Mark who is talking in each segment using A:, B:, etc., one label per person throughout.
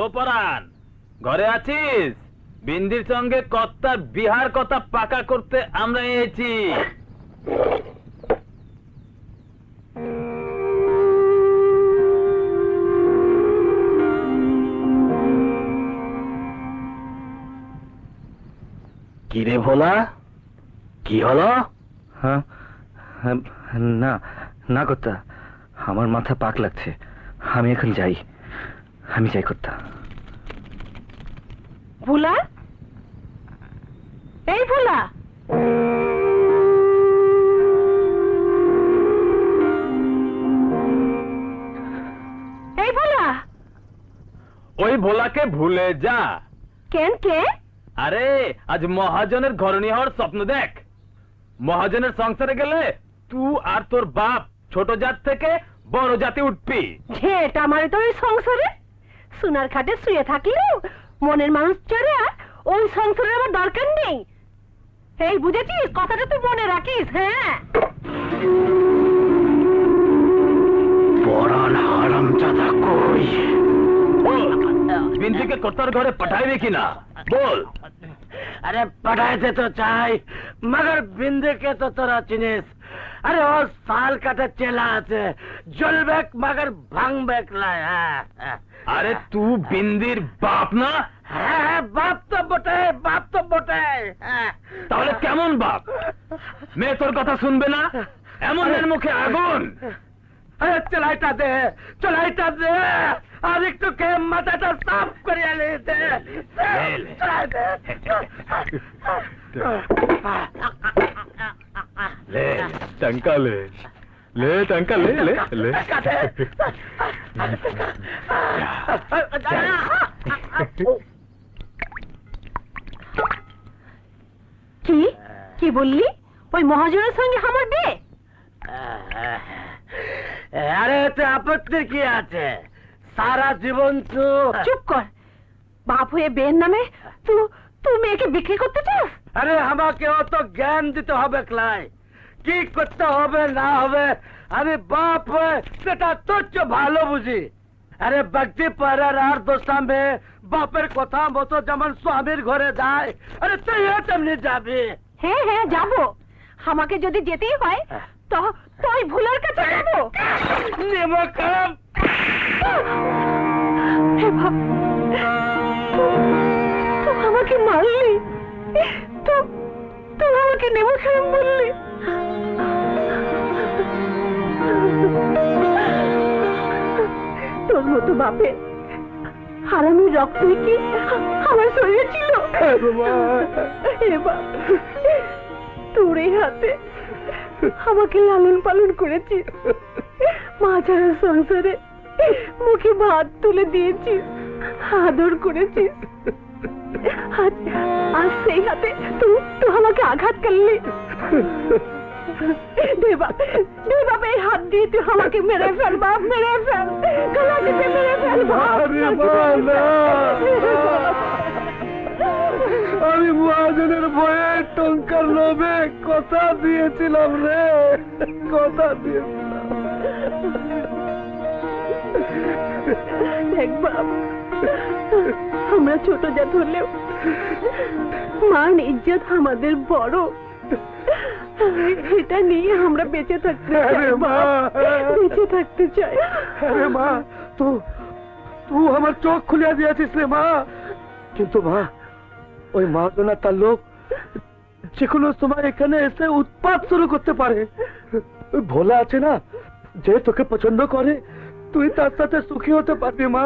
A: ও পরাণ, ঘরে আছিস? বিন্দির সঙ্গে কর্তার বিহার কথা পাকা করতে আমরা এসেছি। কিরে ভোলা, কি হলো?
B: হ্যাঁ, না না কর্তা, আমার মাথা পাক লাগছে। আমি এখন যাই, আমি যাই কর্তা।
C: ভোলা, এই ভোলা, এই ভোলা।
A: ওই ভোলাকে ভুলে যা।
C: কেন কে?
A: আরে আজ মহাজনের ঘরণী হওয়ার স্বপ্ন দেখ। মহাজনের সংসারে গেলে তুই আর তোর বাপ ছোট জাত থেকে বড় জাতি উঠবি।
C: ঝেট আমার তো ওই সংসারে সোনার খাটে শুয়ে থাকলেও মনের মানুষ চড়ে ওই সংসারের আমার দরকার নেই। এই বুঝেছিস? কথাটা তুই মনে রাখিস। হ্যাঁ,
A: পরাণ হারামজাদা কই? বল, বিন্দিকে কর্তার ঘরে পাঠাইবে কিনা বল।
D: अरे पढ़ाए तो चाहे मगर बिंदे के तो तोरा चिनिस। अरे वो साल काटे चेला আছে জলবেক मगर ভাঙবেক লাই।
A: আরে তুই বিন্দির বাপ না?
D: হ্যাঁ, বাপ তো বটে, বাপ তো বটে।
A: তাহলে কেমন বাপ? মেয়ে তোর কথা শুনবে না? এমন এর মুখে আগুন।
D: আরে চলাইটা দে, চলাইটা দে, আর একটু কে মাথাটা সাফ করে আলে দে। চলাই দে।
A: ले टंका ले, ले टंका ले ले ले।
C: কি কি বললি? ওই মহাজনের সঙ্গে আমার বিয়ে?
D: আরে এতে আপত্তি কি আছে? সারা জীবন তো
C: চুপ কর। বাপ হয়ে বের নামে তুই মেয়েকে বিক্রি করতে চাস?
D: আরে আমাকে অত জ্ঞান দিতে হবে ক্লাই, কি করতে হবে না হবে আমি বাপ হয়ে সেটা তুচ্ছ ভালো বুঝি। আরে ভক্তি পাড়ার আর দোষা মেয়ে বাপের কথা মতো যেমন স্বামীর ঘরে যায়, আরে তুই তেমনি যাবি।
C: হ্যাঁ হ্যাঁ যাবো। আমাকে যদি যেতেই হয় তো তুই ভুলার কাছে যাবো।
D: নিমকাম
C: হে বাপ, তুই আমাকে মারলি, তুই আমাকে নেমো খারাপ বললি। তোর মতো বাপে হারামির রক্তই কি আমার শরীরে ছিল? হে বাপ, তোর এই হাতে আমাকে লালন পালন করেছিস, মা ছাড়া সংসারে মুখে ভাত তুলে দিয়েছিস, আদর করেছিস। আজ সেই হাতে তুই আমাকে আঘাত করলি। দে বাপ, এই হাত দিয়ে তুই আমাকে মেরে ফেল বাপ, মেরে ফেল, গলা টিপে মেরে ফেল বাপ।
D: আমি মহাজনের ভয়ে টঙ্কার লোভে কথা দিয়েছিলাম রে, কথা দিয়েছিলাম।
C: দেখ বাপ, আমরা ছোট জাত হলেও মান ইজ্জত আমাদের বড়। এটা নিয়ে আমরা বেঁচে থাকতে চাই বাপ, বেঁচে থাকতে চাই।
D: আরে মা, তুই আমার চোখ খুলিয়া দিয়েছিস রে মা। কিন্তু মা, ওই মহাজনা তার লোক যে কোনো সময় এখানে এসে উৎপাত শুরু করতে পারে। ওই ভোলা আছে না, যে তোকে পছন্দ করে, তুই তার সাথে সুখী হতে পারবি মা।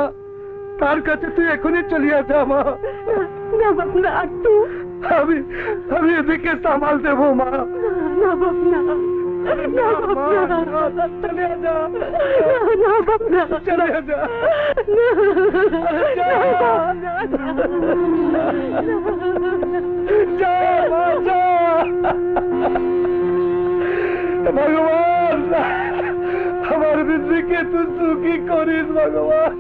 D: তার কাছে তুই এখনই চলিয়া যা মা।
C: না বাপ না, তুই
D: আমি এদিকে সামাল দেবো মা।
C: না বাপ না, না বাপ না,
D: চলিয়া যা,
C: না বাপ না,
D: চলিয়া যা। ভগবান, আমার বিদ্যুৎকে তুই সুখী করিস ভগবান।